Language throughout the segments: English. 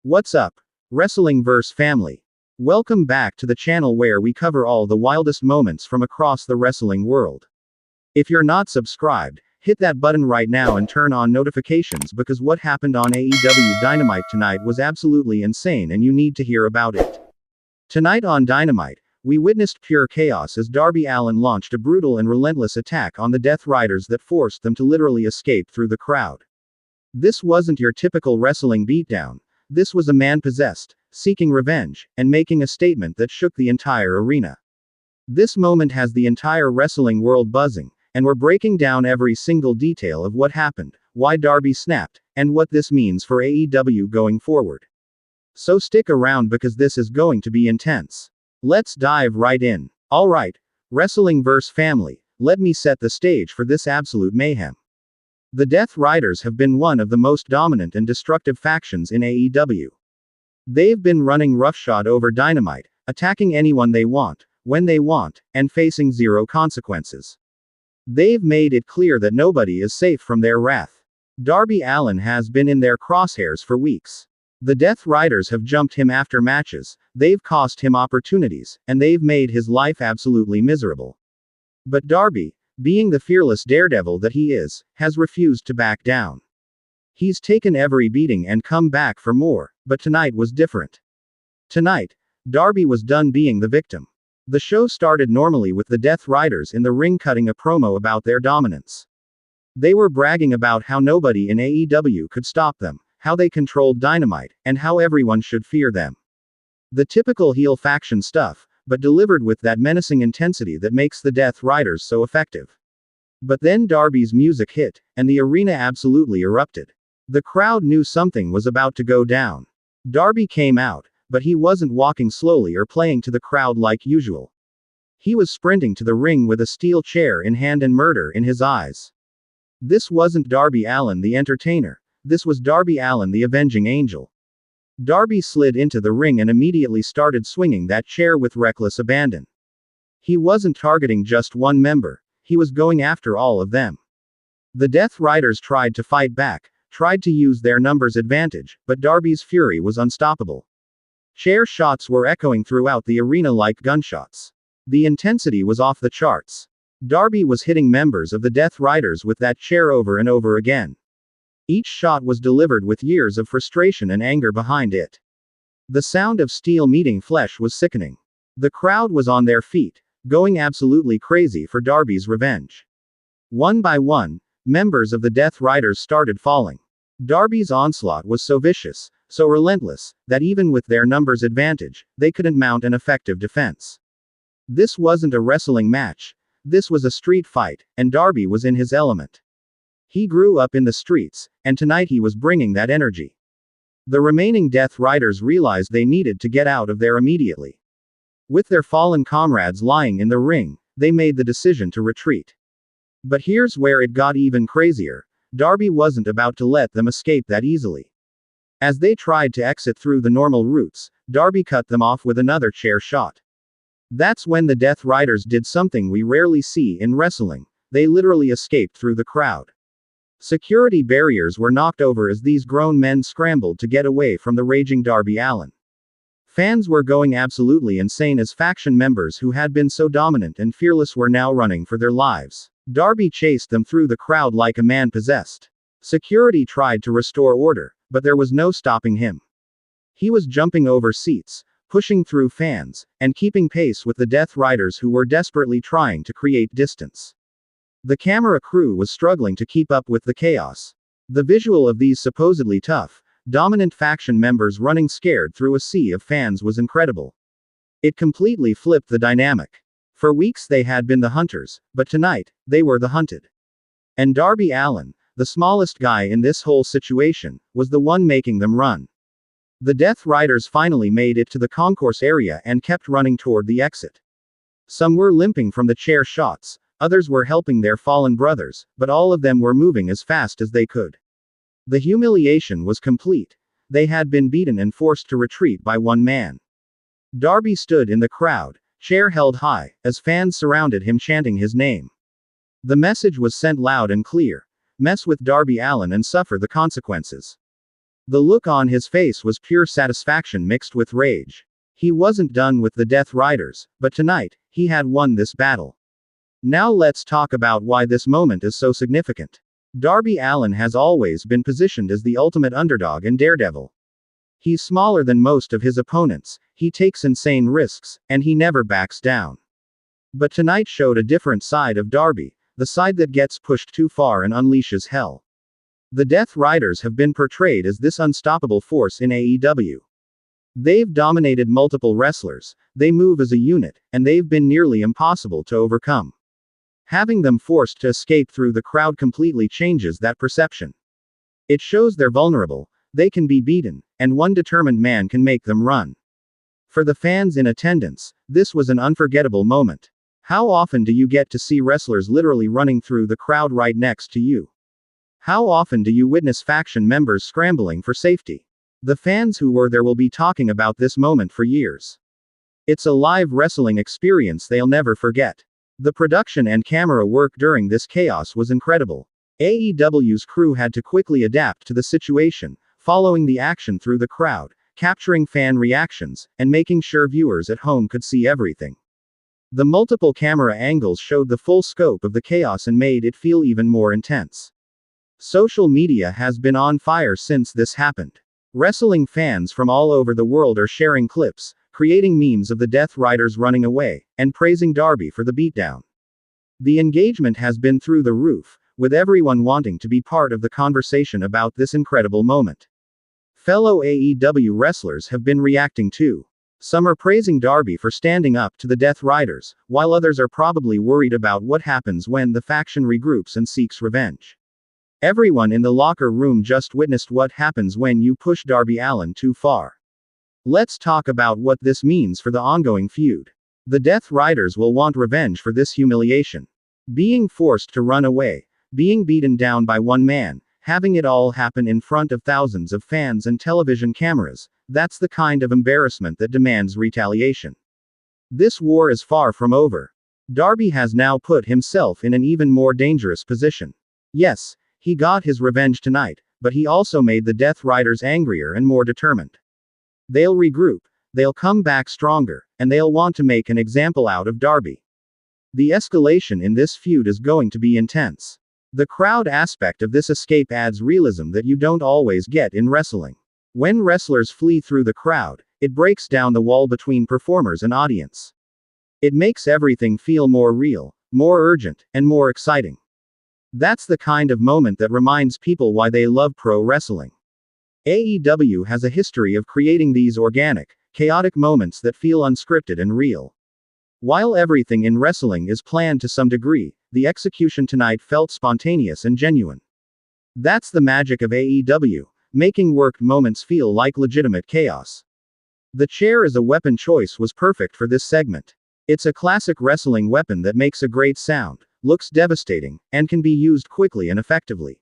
What's up, Wrestling Verse family? Welcome back to the channel where we cover all the wildest moments from across the wrestling world. If you're not subscribed, hit that button right now and turn on notifications because what happened on AEW Dynamite tonight was absolutely insane and you need to hear about it. Tonight on Dynamite, we witnessed pure chaos as Darby Allin launched a brutal and relentless attack on the Death Riders that forced them to literally escape through the crowd. This wasn't your typical wrestling beatdown. This was a man possessed, seeking revenge, and making a statement that shook the entire arena. This moment has the entire wrestling world buzzing, and we're breaking down every single detail of what happened, why Darby snapped, and what this means for AEW going forward. So stick around because this is going to be intense. Let's dive right in. Alright, Wrestling Verse family, let me set the stage for this absolute mayhem. The Death Riders have been one of the most dominant and destructive factions in AEW. They've been running roughshod over Dynamite, attacking anyone they want, when they want, and facing zero consequences. They've made it clear that nobody is safe from their wrath. Darby Allin has been in their crosshairs for weeks. The Death Riders have jumped him after matches, they've cost him opportunities, and they've made his life absolutely miserable. But Darby, being the fearless daredevil that he is, has refused to back down. He's taken every beating and come back for more, but tonight was different. Tonight, Darby was done being the victim. The show started normally with the Death Riders in the ring cutting a promo about their dominance. They were bragging about how nobody in AEW could stop them, how they controlled Dynamite, and how everyone should fear them. The typical heel faction stuff, but delivered with that menacing intensity that makes the Death Riders so effective. But then Darby's music hit, and the arena absolutely erupted. The crowd knew something was about to go down. Darby came out, but he wasn't walking slowly or playing to the crowd like usual. He was sprinting to the ring with a steel chair in hand and murder in his eyes. This wasn't Darby Allin the entertainer. This was Darby Allin the avenging angel. Darby slid into the ring and immediately started swinging that chair with reckless abandon. He wasn't targeting just one member, he was going after all of them. The Death Riders tried to fight back, tried to use their numbers advantage, but Darby's fury was unstoppable. Chair shots were echoing throughout the arena like gunshots. The intensity was off the charts. Darby was hitting members of the Death Riders with that chair over and over again. Each shot was delivered with years of frustration and anger behind it. The sound of steel meeting flesh was sickening. The crowd was on their feet, going absolutely crazy for Darby's revenge. One by one, members of the Death Riders started falling. Darby's onslaught was so vicious, so relentless, that even with their numbers advantage, they couldn't mount an effective defense. This wasn't a wrestling match. This was a street fight, and Darby was in his element. He grew up in the streets, and tonight he was bringing that energy. The remaining Death Riders realized they needed to get out of there immediately. With their fallen comrades lying in the ring, they made the decision to retreat. But here's where it got even crazier. Darby wasn't about to let them escape that easily. As they tried to exit through the normal routes, Darby cut them off with another chair shot. That's when the Death Riders did something we rarely see in wrestling. They literally escaped through the crowd. Security barriers were knocked over as these grown men scrambled to get away from the raging Darby Allin. Fans were going absolutely insane as faction members who had been so dominant and fearless were now running for their lives. Darby chased them through the crowd like a man possessed. Security tried to restore order, but there was no stopping him. He was jumping over seats, pushing through fans, and keeping pace with the Death Riders who were desperately trying to create distance. The camera crew was struggling to keep up with the chaos. The visual of these supposedly tough, dominant faction members running scared through a sea of fans was incredible. It completely flipped the dynamic. For weeks they had been the hunters, but tonight, they were the hunted. And Darby Allin, the smallest guy in this whole situation, was the one making them run. The Death Riders finally made it to the concourse area and kept running toward the exit. Some were limping from the chair shots. Others were helping their fallen brothers, but all of them were moving as fast as they could. The humiliation was complete. They had been beaten and forced to retreat by one man. Darby stood in the crowd, chair held high, as fans surrounded him chanting his name. The message was sent loud and clear: mess with Darby Allin and suffer the consequences. The look on his face was pure satisfaction mixed with rage. He wasn't done with the Death Riders, but tonight, he had won this battle. Now let's talk about why this moment is so significant. Darby Allin has always been positioned as the ultimate underdog and daredevil. He's smaller than most of his opponents, he takes insane risks, and he never backs down. But tonight showed a different side of Darby, the side that gets pushed too far and unleashes hell. The Death Riders have been portrayed as this unstoppable force in AEW. They've dominated multiple wrestlers, they move as a unit, and they've been nearly impossible to overcome. Having them forced to escape through the crowd completely changes that perception. It shows they're vulnerable, they can be beaten, and one determined man can make them run. For the fans in attendance, this was an unforgettable moment. How often do you get to see wrestlers literally running through the crowd right next to you? How often do you witness faction members scrambling for safety? The fans who were there will be talking about this moment for years. It's a live wrestling experience they'll never forget. The production and camera work during this chaos was incredible. AEW's crew had to quickly adapt to the situation, following the action through the crowd, capturing fan reactions, and making sure viewers at home could see everything. The multiple camera angles showed the full scope of the chaos and made it feel even more intense. Social media has been on fire since this happened. Wrestling fans from all over the world are sharing clips, creating memes of the Death Riders running away, and praising Darby for the beatdown. The engagement has been through the roof, with everyone wanting to be part of the conversation about this incredible moment. Fellow AEW wrestlers have been reacting too. Some are praising Darby for standing up to the Death Riders, while others are probably worried about what happens when the faction regroups and seeks revenge. Everyone in the locker room just witnessed what happens when you push Darby Allin too far. Let's talk about what this means for the ongoing feud. The Death Riders will want revenge for this humiliation. Being forced to run away, being beaten down by one man, having it all happen in front of thousands of fans and television cameras, that's the kind of embarrassment that demands retaliation. This war is far from over. Darby has now put himself in an even more dangerous position. Yes, he got his revenge tonight, but he also made the Death Riders angrier and more determined. They'll regroup, they'll come back stronger, and they'll want to make an example out of Darby. The escalation in this feud is going to be intense. The crowd aspect of this escape adds realism that you don't always get in wrestling. When wrestlers flee through the crowd, it breaks down the wall between performers and audience. It makes everything feel more real, more urgent, and more exciting. That's the kind of moment that reminds people why they love pro wrestling. AEW has a history of creating these organic, chaotic moments that feel unscripted and real. While everything in wrestling is planned to some degree, the execution tonight felt spontaneous and genuine. That's the magic of AEW, making worked moments feel like legitimate chaos. The chair as a weapon choice was perfect for this segment. It's a classic wrestling weapon that makes a great sound, looks devastating, and can be used quickly and effectively.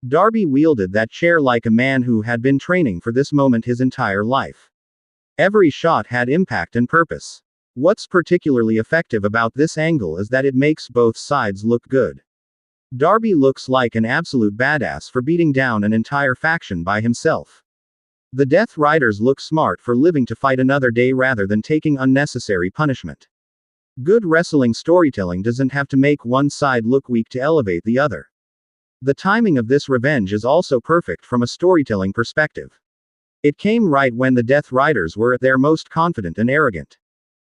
Darby wielded that chair like a man who had been training for this moment his entire life. Every shot had impact and purpose. What's particularly effective about this angle is that it makes both sides look good. Darby looks like an absolute badass for beating down an entire faction by himself. The Death Riders look smart for living to fight another day rather than taking unnecessary punishment. Good wrestling storytelling doesn't have to make one side look weak to elevate the other. The timing of this revenge is also perfect from a storytelling perspective. It came right when the Death Riders were at their most confident and arrogant.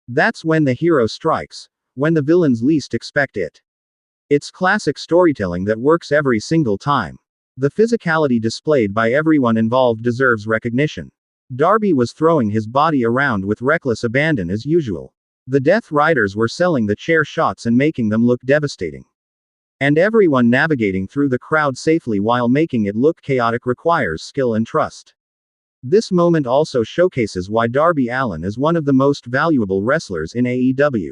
That's when the hero strikes, when the villains least expect it. It's classic storytelling that works every single time. The physicality displayed by everyone involved deserves recognition. Darby was throwing his body around with reckless abandon as usual. The Death Riders were selling the chair shots and making them look devastating. And everyone navigating through the crowd safely while making it look chaotic requires skill and trust. This moment also showcases why Darby Allin is one of the most valuable wrestlers in AEW.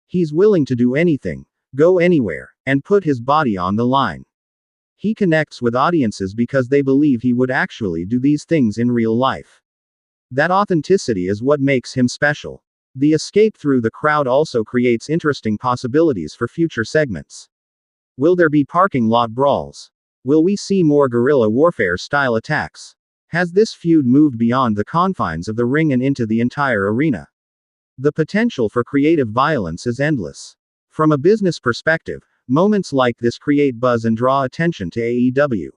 He's willing to do anything, go anywhere, and put his body on the line. He connects with audiences because they believe he would actually do these things in real life. That authenticity is what makes him special. The escape through the crowd also creates interesting possibilities for future segments. Will there be parking lot brawls? Will we see more guerrilla warfare style attacks? Has this feud moved beyond the confines of the ring and into the entire arena? The potential for creative violence is endless. From a business perspective, moments like this create buzz and draw attention to AEW.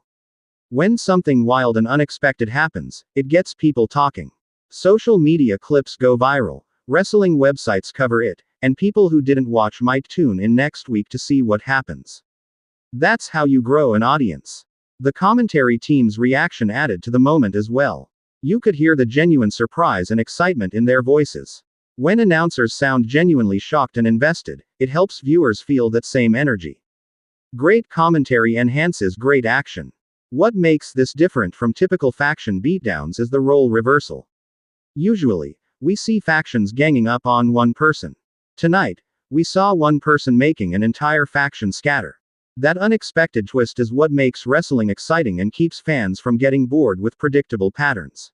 When something wild and unexpected happens, it gets people talking. Social media clips go viral, wrestling websites cover it, and people who didn't watch might tune in next week to see what happens. That's how you grow an audience. The commentary team's reaction added to the moment as well. You could hear the genuine surprise and excitement in their voices. When announcers sound genuinely shocked and invested, it helps viewers feel that same energy. Great commentary enhances great action. What makes this different from typical faction beatdowns is the role reversal. Usually, we see factions ganging up on one person. Tonight, we saw one person making an entire faction scatter. That unexpected twist is what makes wrestling exciting and keeps fans from getting bored with predictable patterns.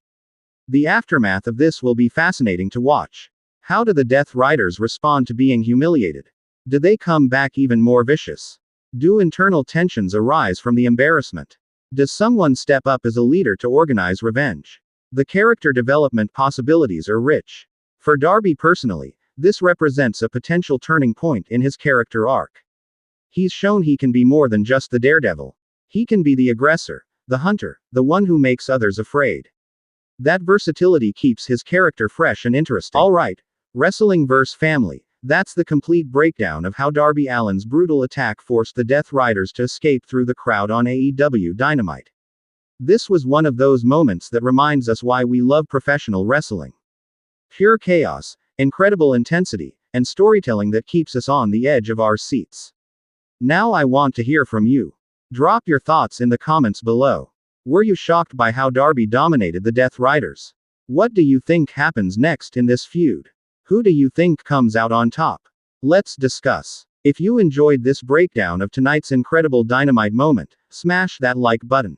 The aftermath of this will be fascinating to watch. How do the Death Riders respond to being humiliated? Do they come back even more vicious? Do internal tensions arise from the embarrassment? Does someone step up as a leader to organize revenge? The character development possibilities are rich. For Darby personally, this represents a potential turning point in his character arc. He's shown he can be more than just the daredevil. He can be the aggressor, the hunter, the one who makes others afraid. That versatility keeps his character fresh and interesting. Alright, wrestling vs. family. That's the complete breakdown of how Darby Allin's brutal attack forced the Death Riders to escape through the crowd on AEW Dynamite. This was one of those moments that reminds us why we love professional wrestling. Pure chaos, incredible intensity, and storytelling that keeps us on the edge of our seats. Now I want to hear from you. Drop your thoughts in the comments below. Were you shocked by how Darby dominated the Death Riders? What do you think happens next in this feud? Who do you think comes out on top? Let's discuss. If you enjoyed this breakdown of tonight's incredible Dynamite moment, smash that like button.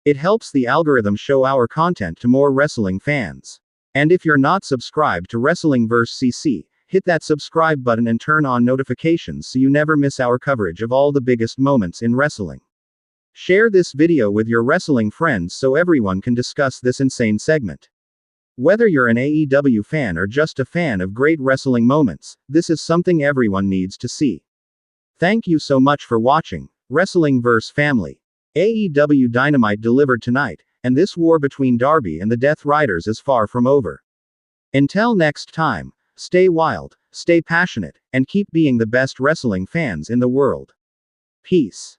It helps the algorithm show our content to more wrestling fans. And if you're not subscribed to Wrestling vs. CC, hit that subscribe button and turn on notifications so you never miss our coverage of all the biggest moments in wrestling. Share this video with your wrestling friends so everyone can discuss this insane segment. Whether you're an AEW fan or just a fan of great wrestling moments, this is something everyone needs to see. Thank you so much for watching Wrestling vs. Family. AEW Dynamite delivered tonight, and this war between Darby and the Death Riders is far from over. Until next time, stay wild, stay passionate, and keep being the best wrestling fans in the world. Peace.